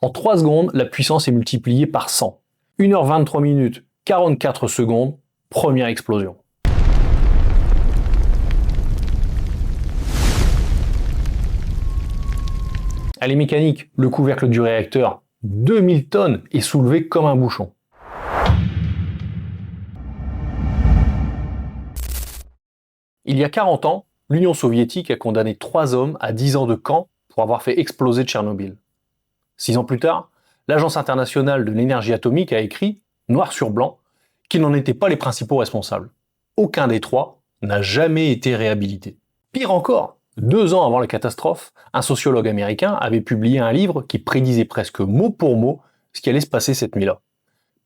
En 3 secondes, la puissance est multipliée par 100. 1h23 minutes, 44 secondes, première explosion. Elle est mécanique, le couvercle du réacteur, 2000 tonnes, est soulevé comme un bouchon. Il y a 40 ans, l'Union soviétique a condamné 3 hommes à 10 ans de camp pour avoir fait exploser Tchernobyl. 6 ans plus tard, l'Agence internationale de l'énergie atomique a écrit, noir sur blanc, qu'ils n'en étaient pas les principaux responsables. Aucun des 3 n'a jamais été réhabilité. Pire encore, 2 ans avant la catastrophe, un sociologue américain avait publié un livre qui prédisait presque mot pour mot ce qui allait se passer cette nuit-là.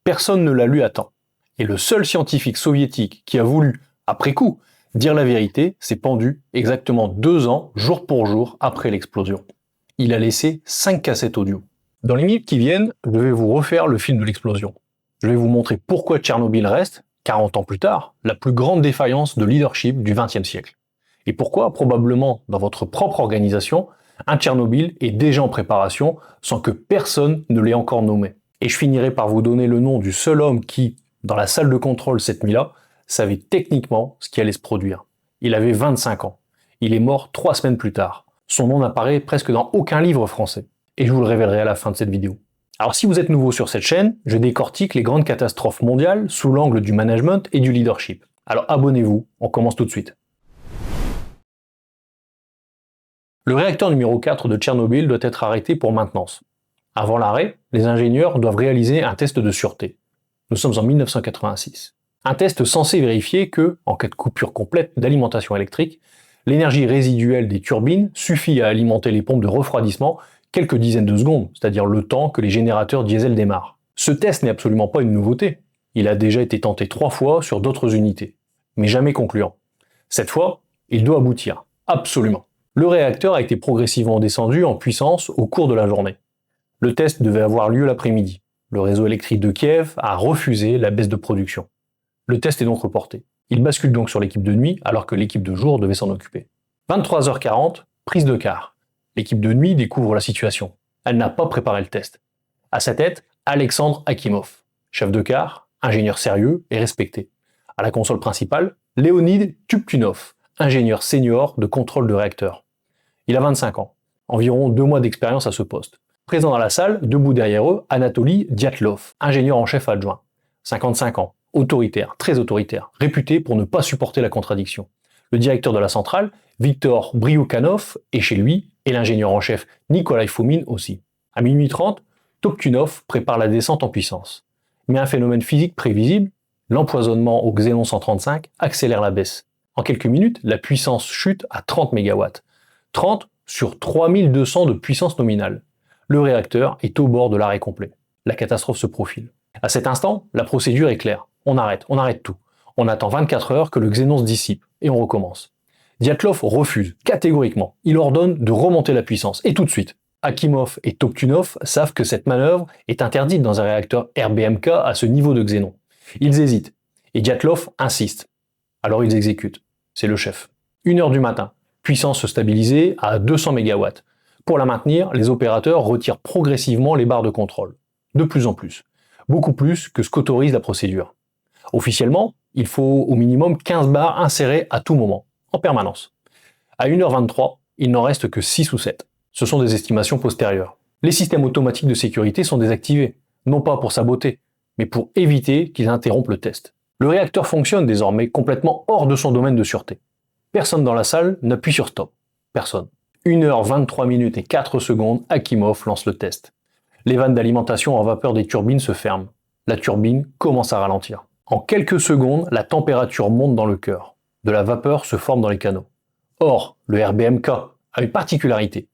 Personne ne l'a lu à temps. Et le seul scientifique soviétique qui a voulu, après coup, dire la vérité s'est pendu exactement 2 ans, jour pour jour, après l'explosion. Il a laissé 5 cassettes audio. Dans les minutes qui viennent, je vais vous refaire le film de l'explosion. Je vais vous montrer pourquoi Tchernobyl reste, 40 ans plus tard, la plus grande défaillance de leadership du XXe siècle. Et pourquoi, probablement dans votre propre organisation, un Tchernobyl est déjà en préparation sans que personne ne l'ait encore nommé. Et je finirai par vous donner le nom du seul homme qui, dans la salle de contrôle cette nuit-là, savait techniquement ce qui allait se produire. Il avait 25 ans. Il est mort 3 semaines plus tard. Son nom n'apparaît presque dans aucun livre français. Et je vous le révélerai à la fin de cette vidéo. Alors si vous êtes nouveau sur cette chaîne, je décortique les grandes catastrophes mondiales sous l'angle du management et du leadership. Alors abonnez-vous, on commence tout de suite. Le réacteur numéro 4 de Tchernobyl doit être arrêté pour maintenance. Avant l'arrêt, les ingénieurs doivent réaliser un test de sûreté. Nous sommes en 1986. Un test censé vérifier que, en cas de coupure complète d'alimentation électrique, l'énergie résiduelle des turbines suffit à alimenter les pompes de refroidissement quelques dizaines de secondes, c'est-à-dire le temps que les générateurs diesel démarrent. Ce test n'est absolument pas une nouveauté. Il a déjà été tenté 3 fois sur d'autres unités, mais jamais concluant. Cette fois, il doit aboutir. Absolument. Le réacteur a été progressivement descendu en puissance au cours de la journée. Le test devait avoir lieu l'après-midi. Le réseau électrique de Kiev a refusé la baisse de production. Le test est donc reporté. Il bascule donc sur l'équipe de nuit alors que l'équipe de jour devait s'en occuper. 23h40, prise de quart. L'équipe de nuit découvre la situation. Elle n'a pas préparé le test. À sa tête, Alexandre Akimov, chef de quart, ingénieur sérieux et respecté. À la console principale, Leonid Tuptunov, ingénieur senior de contrôle de réacteur. Il a 25 ans, environ 2 mois d'expérience à ce poste. Présent dans la salle, debout derrière eux, Anatoly Dyatlov, ingénieur en chef adjoint. 55 ans, autoritaire, très autoritaire, réputé pour ne pas supporter la contradiction. Le directeur de la centrale, Viktor Bryukhanov, est chez lui, et l'ingénieur en chef Nikolai Fomin aussi. À minuit 30, Toptunov prépare la descente en puissance. Mais un phénomène physique prévisible, l'empoisonnement au xénon 135, accélère la baisse. En quelques minutes, la puissance chute à 30 MW. 30 sur 3200 de puissance nominale. Le réacteur est au bord de l'arrêt complet. La catastrophe se profile. À cet instant, la procédure est claire. On arrête tout. On attend 24 heures que le xénon se dissipe, et on recommence. Dyatlov refuse, catégoriquement. Il ordonne de remonter la puissance, et tout de suite. Akimov et Toptunov savent que cette manœuvre est interdite dans un réacteur RBMK à ce niveau de xénon. Ils hésitent, et Dyatlov insiste. Alors ils exécutent. C'est le chef. 1h du matin, puissance stabilisée à 200 MW. Pour la maintenir, les opérateurs retirent progressivement les barres de contrôle. De plus en plus. Beaucoup plus que ce qu'autorise la procédure. Officiellement, il faut au minimum 15 barres insérées à tout moment, en permanence. À 1h23, il n'en reste que 6 ou 7. Ce sont des estimations postérieures. Les systèmes automatiques de sécurité sont désactivés, non pas pour saboter, mais pour éviter qu'ils interrompent le test. Le réacteur fonctionne désormais complètement hors de son domaine de sûreté. Personne dans la salle n'appuie sur stop. Personne. 1h23 minutes et 4 secondes, Akimov lance le test. Les vannes d'alimentation en vapeur des turbines se ferment. La turbine commence à ralentir. En quelques secondes, la température monte dans le cœur. De la vapeur se forme dans les canaux. Or, le RBMK a une particularité.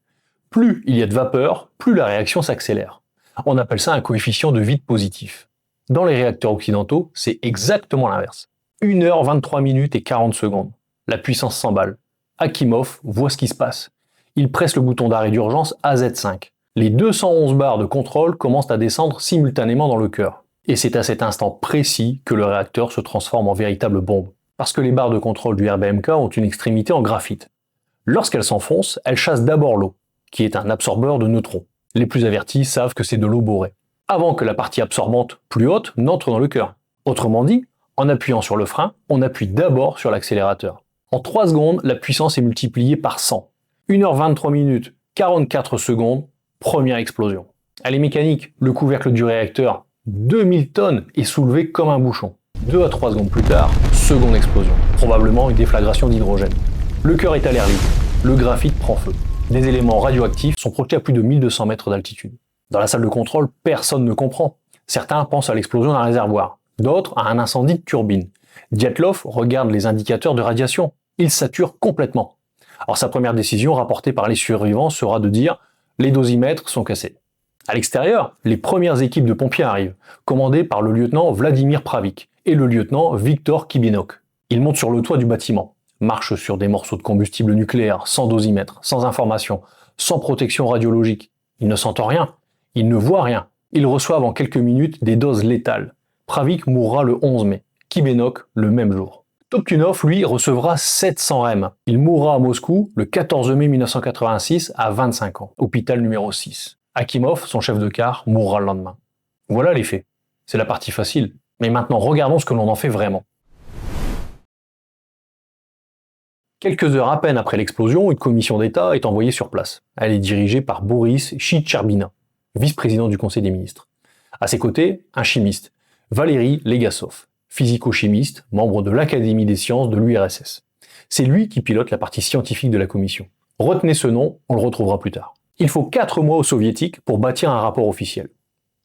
Plus il y a de vapeur, plus la réaction s'accélère. On appelle ça un coefficient de vide positif. Dans les réacteurs occidentaux, c'est exactement l'inverse. 1h23 minutes et 40 secondes. La puissance s'emballe. Akimov voit ce qui se passe. Il presse le bouton d'arrêt d'urgence AZ5. Les 211 barres de contrôle commencent à descendre simultanément dans le cœur. Et c'est à cet instant précis que le réacteur se transforme en véritable bombe. Parce que les barres de contrôle du RBMK ont une extrémité en graphite. Lorsqu'elles s'enfoncent, elles chassent d'abord l'eau, qui est un absorbeur de neutrons. Les plus avertis savent que c'est de l'eau borée, avant que la partie absorbante plus haute n'entre dans le cœur. Autrement dit, en appuyant sur le frein, on appuie d'abord sur l'accélérateur. En 3 secondes, la puissance est multipliée par 100. 1h23 minutes, 44 secondes, première explosion. Elle est mécanique, le couvercle du réacteur, 2000 tonnes, est soulevé comme un bouchon. 2 à 3 secondes plus tard, seconde explosion, probablement une déflagration d'hydrogène. Le cœur est à l'air libre, le graphite prend feu. Des éléments radioactifs sont projetés à plus de 1200 mètres d'altitude. Dans la salle de contrôle, personne ne comprend. Certains pensent à l'explosion d'un réservoir, d'autres à un incendie de turbine. Dyatlov regarde les indicateurs de radiation. Il sature complètement. Alors sa première décision, rapportée par les survivants, sera de dire « les dosimètres sont cassés ». À l'extérieur, les premières équipes de pompiers arrivent, commandées par le lieutenant Vladimir Pravik et le lieutenant Viktor Kibinok. Ils montent sur le toit du bâtiment, marchent sur des morceaux de combustible nucléaire, sans dosimètre, sans information, sans protection radiologique. Ils ne sentent rien, ils ne voient rien. Ils reçoivent en quelques minutes des doses létales. Pravik mourra le 11 mai, Kibinok le même jour. Toptunov, lui, recevra 700 rem. Il mourra à Moscou le 14 mai 1986 à 25 ans, hôpital numéro 6. Akimov, son chef de quart, mourra le lendemain. Voilà les faits. C'est la partie facile. Mais maintenant, regardons ce que l'on en fait vraiment. Quelques heures à peine après l'explosion, une commission d'État est envoyée sur place. Elle est dirigée par Boris Chicherbina, vice-président du Conseil des ministres. À ses côtés, un chimiste, Valéry Legasov, physico-chimiste, membre de l'Académie des sciences de l'URSS. C'est lui qui pilote la partie scientifique de la commission. Retenez ce nom, on le retrouvera plus tard. Il faut 4 mois aux soviétiques pour bâtir un rapport officiel.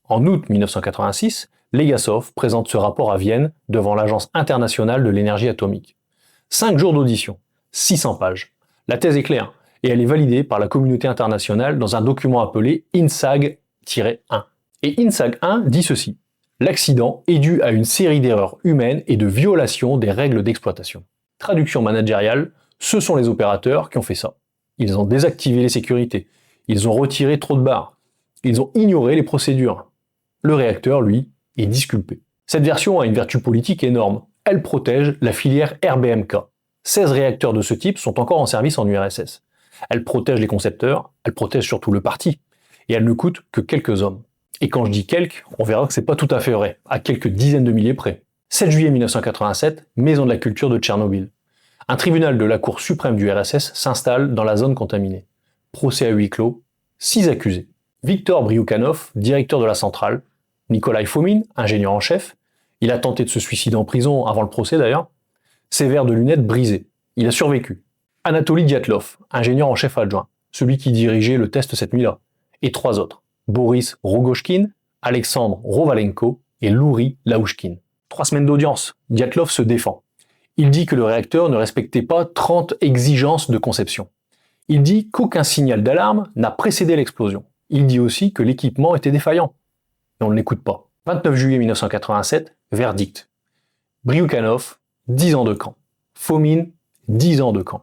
En août 1986, Legasov présente ce rapport à Vienne devant l'Agence internationale de l'énergie atomique. 5 jours d'audition, 600 pages. La thèse est claire, et elle est validée par la communauté internationale dans un document appelé INSAG-1. Et INSAG-1 dit ceci: l'accident est dû à une série d'erreurs humaines et de violations des règles d'exploitation. Traduction managériale, ce sont les opérateurs qui ont fait ça. Ils ont désactivé les sécurités, ils ont retiré trop de barres, ils ont ignoré les procédures. Le réacteur, lui, est disculpé. Cette version a une vertu politique énorme. Elle protège la filière RBMK. 16 réacteurs de ce type sont encore en service en URSS. Elle protège les concepteurs, elle protège surtout le parti. Et elle ne coûte que quelques hommes. Et quand je dis quelques, on verra que c'est pas tout à fait vrai, à quelques dizaines de milliers près. 7 juillet 1987, Maison de la culture de Tchernobyl. Un tribunal de la Cour suprême du RSS s'installe dans la zone contaminée. Procès à huis clos, 6 accusés. Viktor Bryukhanov, directeur de la centrale, Nikolai Fomin, ingénieur en chef, il a tenté de se suicider en prison avant le procès d'ailleurs, ses verres de lunettes brisés, il a survécu. Anatoly Dyatlov, ingénieur en chef adjoint, celui qui dirigeait le test cette nuit-là, et 3 autres, Boris Rogochkin, Alexandre Rovalenko et Louri Laouchkine. 3 semaines d'audience, Dyatlov se défend. Il dit que le réacteur ne respectait pas 30 exigences de conception. Il dit qu'aucun signal d'alarme n'a précédé l'explosion. Il dit aussi que l'équipement était défaillant. Et on ne l'écoute pas. 29 juillet 1987, verdict. Bryukhanov, 10 ans de camp. Fomin, 10 ans de camp.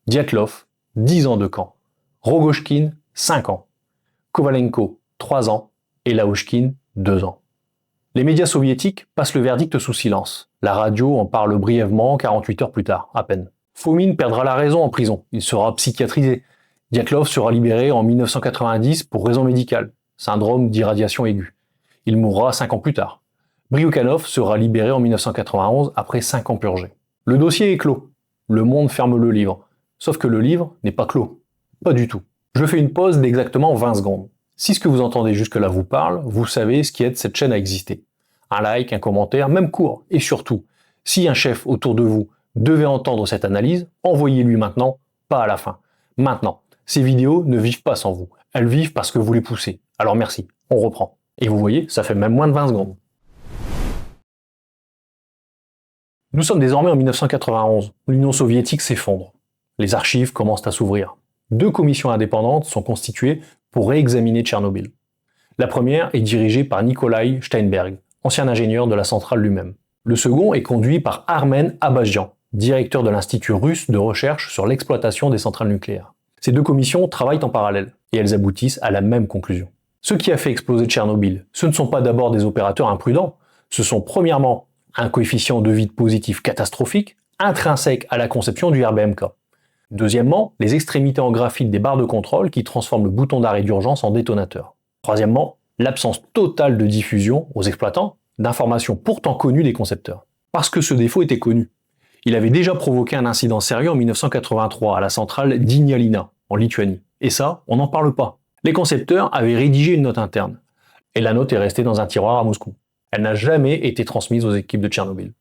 Dyatlov, 10 ans de camp. Rogochkin, 5 ans. Kovalenko, 3 ans. Et Laouchkine, 2 ans. Les médias soviétiques passent le verdict sous silence. La radio en parle brièvement 48 heures plus tard, à peine. Fomin perdra la raison en prison. Il sera psychiatrisé. Dyatlov sera libéré en 1990 pour raison médicale, syndrome d'irradiation aiguë. Il mourra 5 ans plus tard. Bryukhanov sera libéré en 1991 après 5 ans purgés. Le dossier est clos. Le monde ferme le livre. Sauf que le livre n'est pas clos. Pas du tout. Je fais une pause d'exactement 20 secondes. Si ce que vous entendez jusque-là vous parle, vous savez ce qui aide cette chaîne à exister. Un like, un commentaire, même court. Et surtout, si un chef autour de vous devait entendre cette analyse, envoyez-lui maintenant, pas à la fin. Maintenant. Ces vidéos ne vivent pas sans vous. Elles vivent parce que vous les poussez. Alors merci, on reprend. Et vous voyez, ça fait même moins de 20 secondes. Nous sommes désormais en 1991. L'Union soviétique s'effondre. Les archives commencent à s'ouvrir. 2 commissions indépendantes sont constituées pour réexaminer Tchernobyl. La première est dirigée par Nikolai Steinberg, ancien ingénieur de la centrale lui-même. Le second est conduit par Armen Abadjian, directeur de l'Institut russe de recherche sur l'exploitation des centrales nucléaires. Ces 2 commissions travaillent en parallèle, et elles aboutissent à la même conclusion. Ce qui a fait exploser Tchernobyl, ce ne sont pas d'abord des opérateurs imprudents, ce sont premièrement un coefficient de vide positif catastrophique, intrinsèque à la conception du RBMK. Deuxièmement, les extrémités en graphite des barres de contrôle qui transforment le bouton d'arrêt d'urgence en détonateur. Troisièmement, l'absence totale de diffusion aux exploitants d'informations pourtant connues des concepteurs. Parce que ce défaut était connu. Il avait déjà provoqué un incident sérieux en 1983 à la centrale d'Ignalina, en Lituanie. Et ça, on n'en parle pas. Les concepteurs avaient rédigé une note interne. Et la note est restée dans un tiroir à Moscou. Elle n'a jamais été transmise aux équipes de Tchernobyl.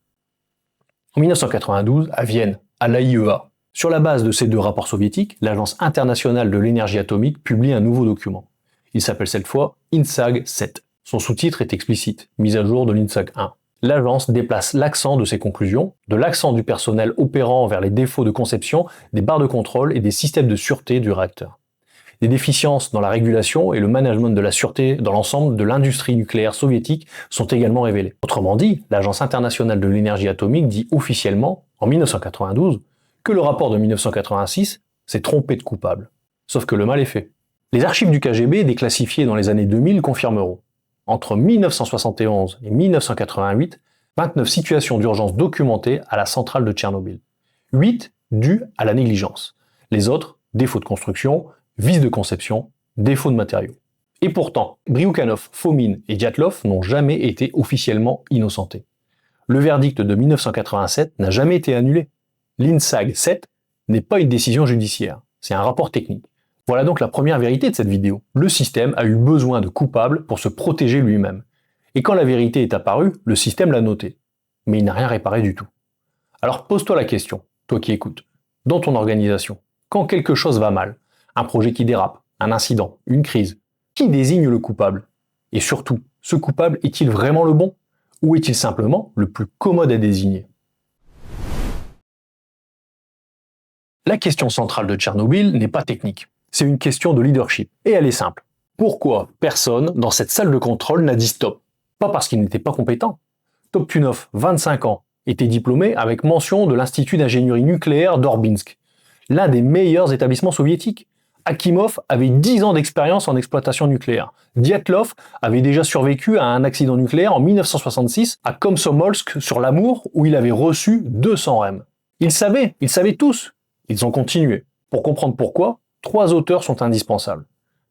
En 1992, à Vienne, à l'AIEA, sur la base de ces deux rapports soviétiques, l'Agence internationale de l'énergie atomique publie un nouveau document. Il s'appelle cette fois INSAG 7. Son sous-titre est explicite, mise à jour de l'INSAG 1. L'agence déplace l'accent de ses conclusions, de l'accent du personnel opérant vers les défauts de conception des barres de contrôle et des systèmes de sûreté du réacteur. Des déficiences dans la régulation et le management de la sûreté dans l'ensemble de l'industrie nucléaire soviétique sont également révélées. Autrement dit, l'Agence internationale de l'énergie atomique dit officiellement, en 1992, que le rapport de 1986 s'est trompé de coupable. Sauf que le mal est fait. Les archives du KGB déclassifiées dans les années 2000 confirmeront. Entre 1971 et 1988, 29 situations d'urgence documentées à la centrale de Tchernobyl. 8 dues à la négligence. Les autres, défauts de construction, vices de conception, défauts de matériaux. Et pourtant, Bryukhanov, Fomin et Dyatlov n'ont jamais été officiellement innocentés. Le verdict de 1987 n'a jamais été annulé. L'INSAG 7 n'est pas une décision judiciaire, c'est un rapport technique. Voilà donc la première vérité de cette vidéo. Le système a eu besoin de coupables pour se protéger lui-même. Et quand la vérité est apparue, le système l'a noté. Mais il n'a rien réparé du tout. Alors pose-toi la question, toi qui écoutes. Dans ton organisation, quand quelque chose va mal, un projet qui dérape, un incident, une crise, qui désigne le coupable? Et surtout, ce coupable est-il vraiment le bon? Ou est-il simplement le plus commode à désigner? La question centrale de Tchernobyl n'est pas technique. C'est une question de leadership. Et elle est simple. Pourquoi personne dans cette salle de contrôle n'a dit stop? Pas parce qu'il n'était pas compétent. Toptunov, 25 ans, était diplômé avec mention de l'Institut d'ingénierie nucléaire d'Orbinsk, l'un des meilleurs établissements soviétiques. Akimov avait 10 ans d'expérience en exploitation nucléaire. Dyatlov avait déjà survécu à un accident nucléaire en 1966 à Komsomolsk sur l'Amour où il avait reçu 200 REM. Ils savaient tous. Ils ont continué. Pour comprendre pourquoi, 3 auteurs sont indispensables.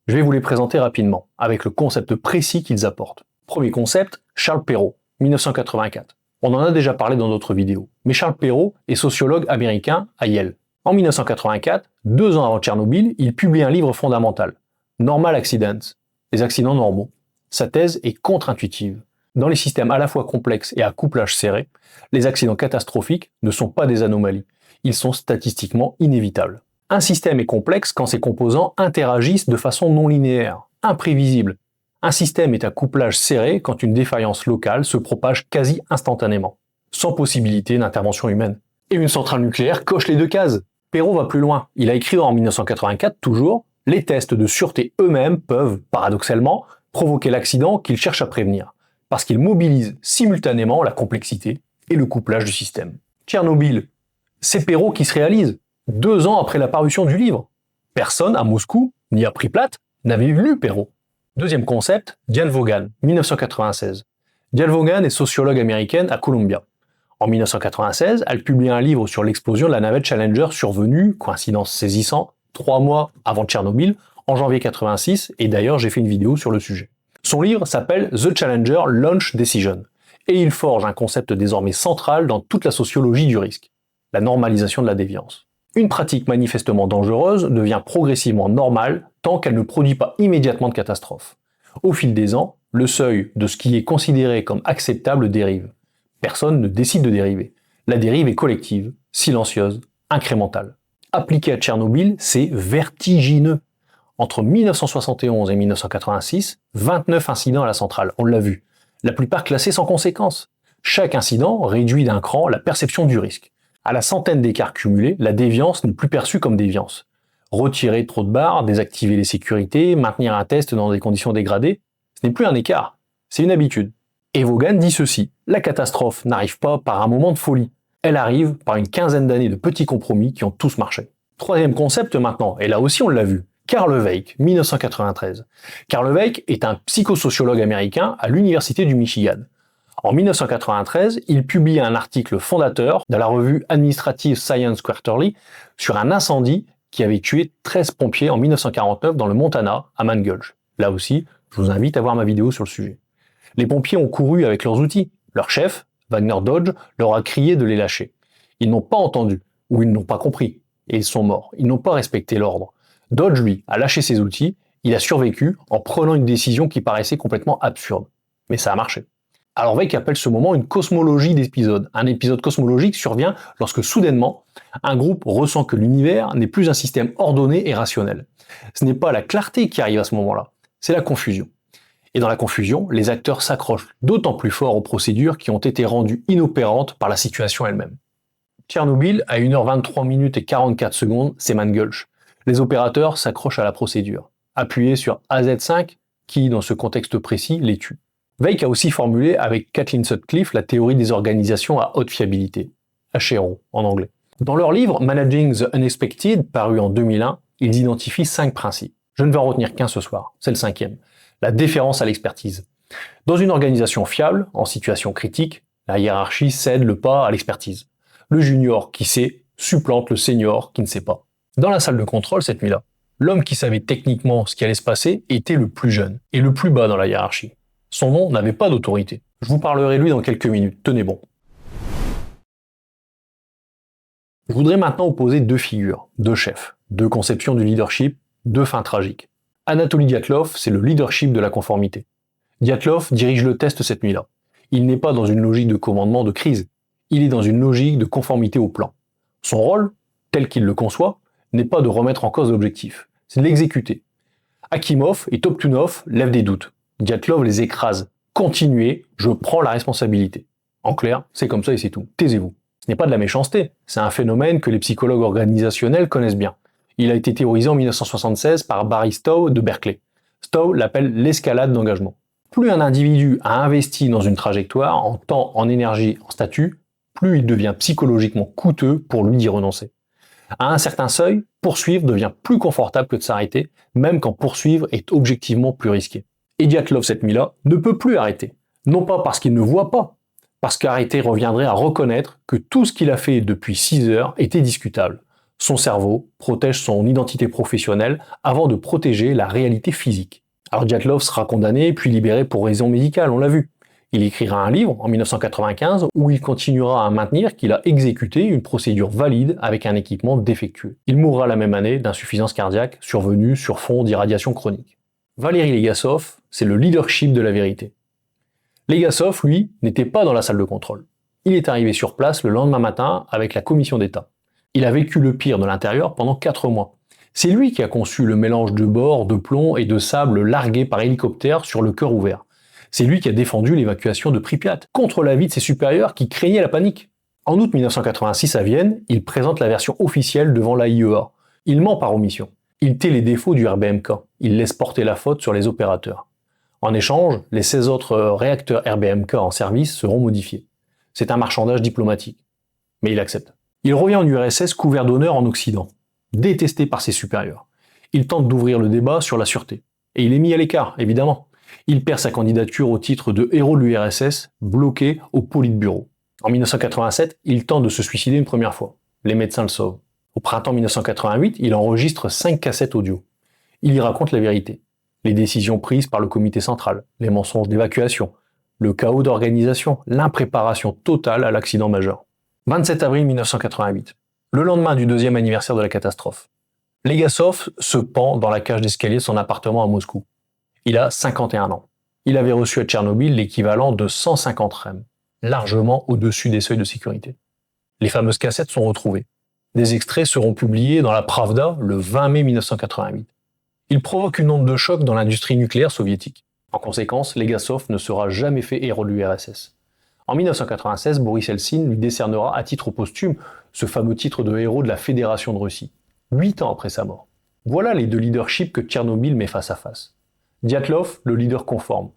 Je vais vous les présenter rapidement, avec le concept précis qu'ils apportent. Premier concept, Charles Perrow, 1984. On en a déjà parlé dans d'autres vidéos, mais Charles Perrow est sociologue américain à Yale. En 1984, 2 ans avant Tchernobyl, il publie un livre fondamental, Normal Accidents, les accidents normaux. Sa thèse est contre-intuitive. Dans les systèmes à la fois complexes et à couplage serré, les accidents catastrophiques ne sont pas des anomalies, ils sont statistiquement inévitables. Un système est complexe quand ses composants interagissent de façon non linéaire, imprévisible. Un système est à couplage serré quand une défaillance locale se propage quasi instantanément, sans possibilité d'intervention humaine. Et une centrale nucléaire coche les 2 cases. Perrow va plus loin. Il a écrit en 1984 toujours « Les tests de sûreté eux-mêmes peuvent, paradoxalement, provoquer l'accident qu'ils cherchent à prévenir, parce qu'ils mobilisent simultanément la complexité et le couplage du système. » Tchernobyl, c'est Perrow qui se réalise, 2 ans après la parution du livre. Personne à Moscou, ni à Pripyat, n'avait lu Perrow. Deuxième concept, Diane Vaughan, 1996. Diane Vaughan est sociologue américaine à Columbia. En 1996, elle publie un livre sur l'explosion de la navette Challenger survenue, coïncidence saisissante, 3 mois avant Tchernobyl, en janvier 86, et d'ailleurs j'ai fait une vidéo sur le sujet. Son livre s'appelle The Challenger Launch Decision, et il forge un concept désormais central dans toute la sociologie du risque, la normalisation de la déviance. Une pratique manifestement dangereuse devient progressivement normale tant qu'elle ne produit pas immédiatement de catastrophe. Au fil des ans, le seuil de ce qui est considéré comme acceptable dérive. Personne ne décide de dériver. La dérive est collective, silencieuse, incrémentale. Appliqué à Tchernobyl, c'est vertigineux. Entre 1971 et 1986, 29 incidents à la centrale, on l'a vu. La plupart classés sans conséquence. Chaque incident réduit d'un cran la perception du risque. À la centaine d'écarts cumulés, la déviance n'est plus perçue comme déviance. Retirer trop de barres, désactiver les sécurités, maintenir un test dans des conditions dégradées, ce n'est plus un écart, c'est une habitude. Et Vaughan dit ceci, la catastrophe n'arrive pas par un moment de folie, elle arrive par une quinzaine d'années de petits compromis qui ont tous marché. Troisième concept maintenant, et là aussi on l'a vu, Carl Weick, 1993. Carl Weick est un psychosociologue américain à l'Université du Michigan. En 1993, il publie un article fondateur de la revue Administrative Science Quarterly sur un incendie qui avait tué 13 pompiers en 1949 dans le Montana, à Mangulch. Là aussi, Je vous invite à voir ma vidéo sur le sujet. Les pompiers ont couru avec leurs outils. Leur chef, Wagner Dodge, leur a crié de les lâcher. Ils n'ont pas entendu, ou ils n'ont pas compris, et ils sont morts. Ils n'ont pas respecté l'ordre. Dodge, lui, a lâché ses outils, il a survécu en prenant une décision qui paraissait complètement absurde. Mais ça a marché. Alors Wake appelle ce moment une cosmologie d'épisode. Un épisode cosmologique survient lorsque soudainement, un groupe ressent que l'univers n'est plus un système ordonné et rationnel. Ce n'est pas la clarté qui arrive à ce moment-là, c'est la confusion. Et dans la confusion, les acteurs s'accrochent d'autant plus fort aux procédures qui ont été rendues inopérantes par la situation elle-même. Tchernobyl, à 1h23 minutes et 44 secondes, c'est Mangulch. Les opérateurs s'accrochent à la procédure, appuyés sur AZ5, qui, dans ce contexte précis, les tue. Wake a aussi formulé avec Kathleen Sutcliffe la théorie des organisations à haute fiabilité, HRO en anglais. Dans leur livre Managing the Unexpected, paru en 2001, ils identifient 5 principes. Je ne vais en retenir qu'un ce soir, c'est le 5e. La déférence à l'expertise. Dans une organisation fiable, en situation critique, la hiérarchie cède le pas à l'expertise. Le junior qui sait supplante le senior qui ne sait pas. Dans la salle de contrôle cette nuit-là, l'homme qui savait techniquement ce qui allait se passer était le plus jeune et le plus bas dans la hiérarchie. Son nom n'avait pas d'autorité. Je vous parlerai de lui dans quelques minutes, tenez bon. Je voudrais maintenant opposer 2 figures, 2 chefs, 2 conceptions du leadership, 2 fins tragiques. Anatoly Dyatlov, c'est le leadership de la conformité. Dyatlov dirige le test cette nuit-là. Il n'est pas dans une logique de commandement de crise, il est dans une logique de conformité au plan. Son rôle, tel qu'il le conçoit, n'est pas de remettre en cause l'objectif, c'est de l'exécuter. Akimov et Toptunov lèvent des doutes. Dyatlov les écrase. Continuez, je prends la responsabilité. En clair, c'est comme ça et c'est tout. Taisez-vous. Ce n'est pas de la méchanceté, c'est un phénomène que les psychologues organisationnels connaissent bien. Il a été théorisé en 1976 par Barry Stowe de Berkeley. Stowe l'appelle l'escalade d'engagement. Plus un individu a investi dans une trajectoire, en temps, en énergie, en statut, plus il devient psychologiquement coûteux pour lui d'y renoncer. À un certain seuil, poursuivre devient plus confortable que de s'arrêter, même quand poursuivre est objectivement plus risqué. Et Dyatlov, cette nuit-là, ne peut plus arrêter. Non pas parce qu'il ne voit pas, parce qu'arrêter reviendrait à reconnaître que tout ce qu'il a fait depuis 6 heures était discutable. Son cerveau protège son identité professionnelle avant de protéger la réalité physique. Alors Dyatlov sera condamné puis libéré pour raison médicale, on l'a vu. Il écrira un livre en 1995 où il continuera à maintenir qu'il a exécuté une procédure valide avec un équipement défectueux. Il mourra la même année d'insuffisance cardiaque survenue sur fond d'irradiation chronique. Valéry Legasov, c'est le leadership de la vérité. Legasov, lui, n'était pas dans la salle de contrôle. Il est arrivé sur place le lendemain matin avec la commission d'État. Il a vécu le pire de l'intérieur pendant 4 mois. C'est lui qui a conçu le mélange de bore, de plomb et de sable largué par hélicoptère sur le cœur ouvert. C'est lui qui a défendu l'évacuation de Pripyat, contre l'avis de ses supérieurs qui craignaient la panique. En août 1986 à Vienne, il présente la version officielle devant l'AIEA. Il ment par omission. Il tait les défauts du RBMK. Il laisse porter la faute sur les opérateurs. En échange, les 16 autres réacteurs RBMK en service seront modifiés. C'est un marchandage diplomatique. Mais il accepte. Il revient en URSS couvert d'honneur en Occident, détesté par ses supérieurs. Il tente d'ouvrir le débat sur la sûreté. Et il est mis à l'écart, évidemment. Il perd sa candidature au titre de héros de l'URSS, bloqué au Politburo. En 1987, il tente de se suicider une première fois. Les médecins le sauvent. Au printemps 1988, il enregistre 5 cassettes audio. Il y raconte la vérité. Les décisions prises par le comité central, les mensonges d'évacuation, le chaos d'organisation, l'impréparation totale à l'accident majeur. 27 avril 1988, le lendemain du 2e anniversaire de la catastrophe. Legasov se pend dans la cage d'escalier de son appartement à Moscou. Il a 51 ans. Il avait reçu à Tchernobyl l'équivalent de 150 REM, largement au-dessus des seuils de sécurité. Les fameuses cassettes sont retrouvées. Des extraits seront publiés dans la Pravda le 20 mai 1988. Il provoque une onde de choc dans l'industrie nucléaire soviétique. En conséquence, Legasov ne sera jamais fait héros de l'URSS. En 1996, Boris Eltsine lui décernera à titre posthume ce fameux titre de héros de la Fédération de Russie, 8 ans après sa mort. Voilà les 2 leaderships que Tchernobyl met face à face. Dyatlov, le leader conforme.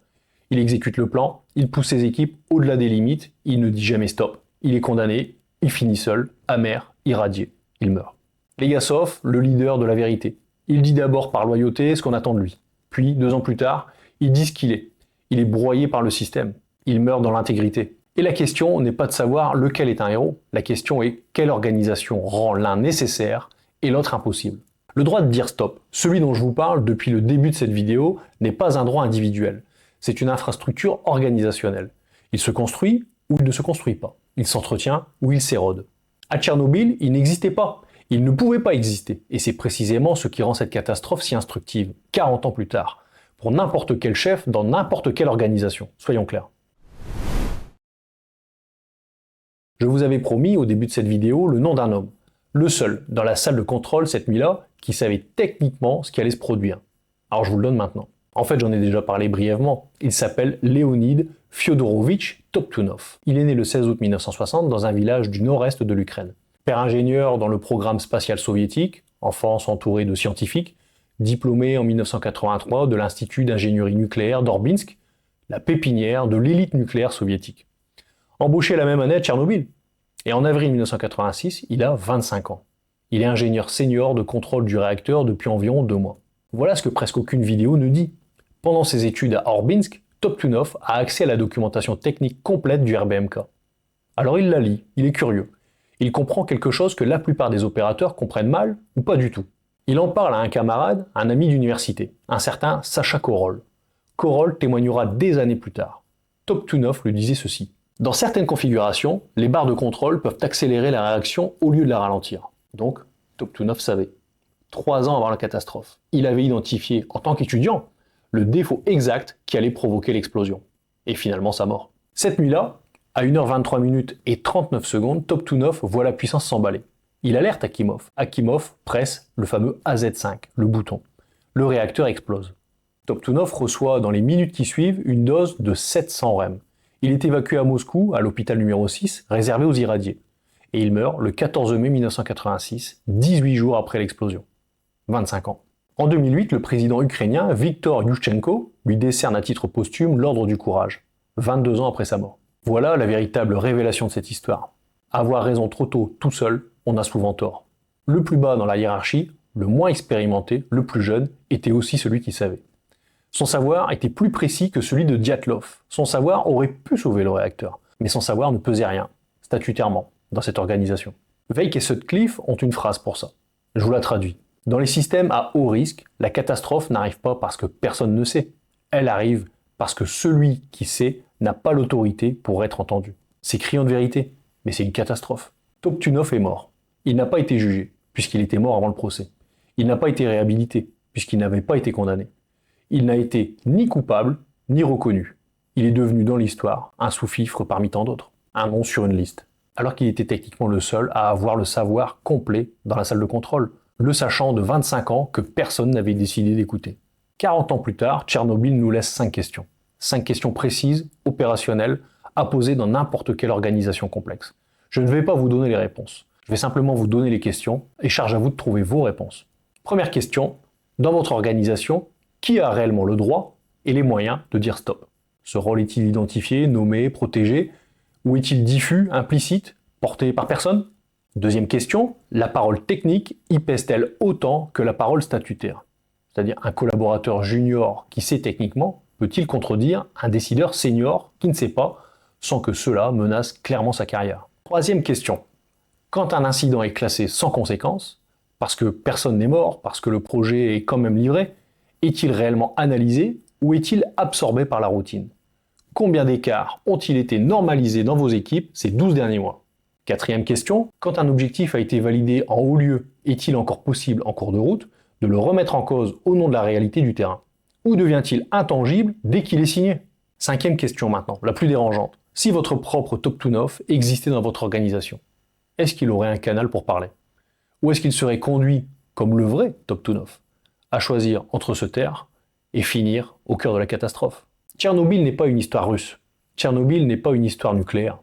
Il exécute le plan, il pousse ses équipes au-delà des limites, il ne dit jamais stop. Il est condamné, il finit seul, amer, irradié, il meurt. Legasov, le leader de la vérité. Il dit d'abord par loyauté ce qu'on attend de lui. Puis, 2 ans plus tard, il dit ce qu'il est. Il est broyé par le système. Il meurt dans l'intégrité. Et la question n'est pas de savoir lequel est un héros. La question est quelle organisation rend l'un nécessaire et l'autre impossible. Le droit de dire stop, celui dont je vous parle depuis le début de cette vidéo, n'est pas un droit individuel. C'est une infrastructure organisationnelle. Il se construit ou il ne se construit pas. Il s'entretient ou il s'érode. À Tchernobyl, il n'existait pas. Il ne pouvait pas exister. Et c'est précisément ce qui rend cette catastrophe si instructive, 40 ans plus tard, pour n'importe quel chef dans n'importe quelle organisation. Soyons clairs. Je vous avais promis au début de cette vidéo le nom d'un homme. Le seul, dans la salle de contrôle cette nuit-là, qui savait techniquement ce qui allait se produire. Alors je vous le donne maintenant. En fait, j'en ai déjà parlé brièvement. Il s'appelle Leonid Fyodorovitch Toptunov. Il est né le 16 août 1960 dans un village du nord-est de l'Ukraine. Père ingénieur dans le programme spatial soviétique, enfance entouré de scientifiques, diplômé en 1983 de l'Institut d'ingénierie nucléaire d'Orbinsk, la pépinière de l'élite nucléaire soviétique. Embauché la même année à Tchernobyl. Et en avril 1986, il a 25 ans. Il est ingénieur senior de contrôle du réacteur depuis environ 2 mois. Voilà ce que presque aucune vidéo ne dit. Pendant ses études à Orbinsk, Toptunov a accès à la documentation technique complète du RBMK. Alors il la lit, il est curieux. Il comprend quelque chose que la plupart des opérateurs comprennent mal ou pas du tout. Il en parle à un camarade, un ami d'université, un certain Sacha Korol. Korol témoignera des années plus tard. Toptunov lui disait ceci. Dans certaines configurations, les barres de contrôle peuvent accélérer la réaction au lieu de la ralentir. Donc, Toptunov savait. 3 ans avant la catastrophe, il avait identifié, en tant qu'étudiant, le défaut exact qui allait provoquer l'explosion. Et finalement sa mort. Cette nuit-là, à 1h23 et 39 secondes, Toptunov voit la puissance s'emballer. Il alerte Akimov. Akimov presse le fameux AZ5, le bouton. Le réacteur explose. Toptunov reçoit dans les minutes qui suivent une dose de 700 rem. Il est évacué à Moscou, à l'hôpital numéro 6, réservé aux irradiés. Et il meurt le 14 mai 1986, 18 jours après l'explosion. 25 ans. En 2008, le président ukrainien Viktor Yushchenko lui décerne à titre posthume l'Ordre du Courage, 22 ans après sa mort. Voilà la véritable révélation de cette histoire. Avoir raison trop tôt, tout seul, on a souvent tort. Le plus bas dans la hiérarchie, le moins expérimenté, le plus jeune, était aussi celui qui savait. Son savoir était plus précis que celui de Dyatlov. Son savoir aurait pu sauver le réacteur, mais son savoir ne pesait rien, statutairement, dans cette organisation. Veik et Sutcliffe ont une phrase pour ça. Je vous la traduis. Dans les systèmes à haut risque, la catastrophe n'arrive pas parce que personne ne sait. Elle arrive parce que celui qui sait n'a pas l'autorité pour être entendu. C'est criant de vérité, mais c'est une catastrophe. Toptunov est mort. Il n'a pas été jugé, puisqu'il était mort avant le procès. Il n'a pas été réhabilité, puisqu'il n'avait pas été condamné. Il n'a été ni coupable, ni reconnu. Il est devenu dans l'histoire un sous-fifre parmi tant d'autres, un nom sur une liste. Alors qu'il était techniquement le seul à avoir le savoir complet dans la salle de contrôle, le sachant de 25 ans que personne n'avait décidé d'écouter. 40 ans plus tard, Tchernobyl nous laisse 5 questions. 5 questions précises, opérationnelles, à poser dans n'importe quelle organisation complexe. Je ne vais pas vous donner les réponses. Je vais simplement vous donner les questions et charge à vous de trouver vos réponses. Première question, dans votre organisation, qui a réellement le droit et les moyens de dire stop? Ce rôle est-il identifié, nommé, protégé, ou est-il diffus, implicite, porté par personne? Deuxième question, la parole technique y pèse-t-elle autant que la parole statutaire? C'est-à-dire un collaborateur junior qui sait techniquement peut-il contredire un décideur senior qui ne sait pas, sans que cela menace clairement sa carrière? Troisième question, quand un incident est classé sans conséquence, parce que personne n'est mort, parce que le projet est quand même livré, est-il réellement analysé ou est-il absorbé par la routine? Combien d'écarts ont-ils été normalisés dans vos équipes ces 12 derniers mois? Quatrième question, quand un objectif a été validé en haut lieu, est-il encore possible en cours de route de le remettre en cause au nom de la réalité du terrain? Ou devient-il intangible dès qu'il est signé? Cinquième question maintenant, la plus dérangeante. Si votre propre Toptunov existait dans votre organisation, est-ce qu'il aurait un canal pour parler? Ou est-ce qu'il serait conduit, comme le vrai Toptunov, à choisir entre se taire et finir au cœur de la catastrophe? Tchernobyl n'est pas une histoire russe. Tchernobyl n'est pas une histoire nucléaire.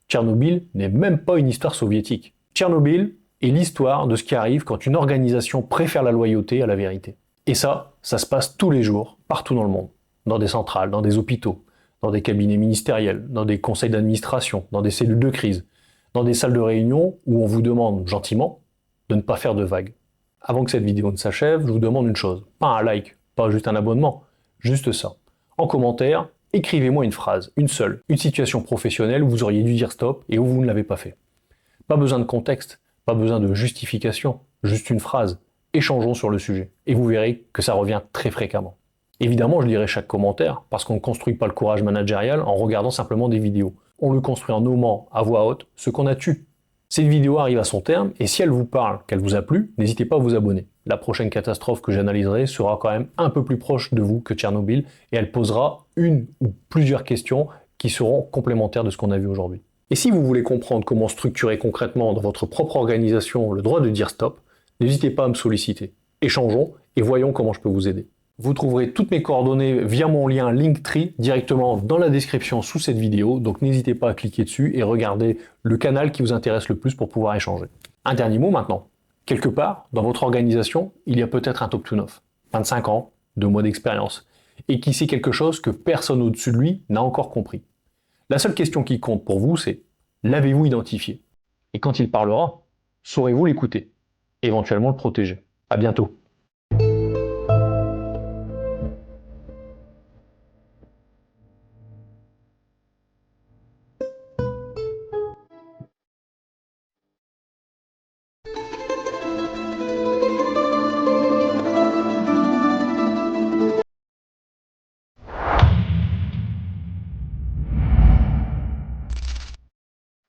Tchernobyl n'est même pas une histoire soviétique. Tchernobyl est l'histoire de ce qui arrive quand une organisation préfère la loyauté à la vérité. Et ça se passe tous les jours, partout dans le monde. Dans des centrales, dans des hôpitaux, dans des cabinets ministériels, dans des conseils d'administration, dans des cellules de crise, dans des salles de réunion où on vous demande gentiment de ne pas faire de vagues. Avant que cette vidéo ne s'achève, je vous demande une chose. Pas un like, pas juste un abonnement, juste ça. En commentaire, écrivez-moi une phrase, une seule, une situation professionnelle où vous auriez dû dire stop et où vous ne l'avez pas fait. Pas besoin de contexte, pas besoin de justification, juste une phrase. échangeons sur le sujet. Et vous verrez que ça revient très fréquemment. Évidemment, je lirai chaque commentaire, parce qu'on ne construit pas le courage managérial en regardant simplement des vidéos. On le construit en nommant à voix haute ce qu'on a tué. Cette vidéo arrive à son terme, et si elle vous parle, qu'elle vous a plu, n'hésitez pas à vous abonner. La prochaine catastrophe que j'analyserai sera quand même un peu plus proche de vous que Tchernobyl, et elle posera une ou plusieurs questions qui seront complémentaires de ce qu'on a vu aujourd'hui. Et si vous voulez comprendre comment structurer concrètement dans votre propre organisation le droit de dire stop, n'hésitez pas à me solliciter. Échangeons et voyons comment je peux vous aider. Vous trouverez toutes mes coordonnées via mon lien Linktree directement dans la description sous cette vidéo, donc n'hésitez pas à cliquer dessus et regarder le canal qui vous intéresse le plus pour pouvoir échanger. Un dernier mot maintenant. Quelque part, dans votre organisation, il y a peut-être un top to 9, 25 ans, 2 mois d'expérience, et qui sait quelque chose que personne au-dessus de lui n'a encore compris. La seule question qui compte pour vous, c'est l'avez-vous identifié? Et quand il parlera, saurez-vous l'écouter? Éventuellement le protéger. À bientôt.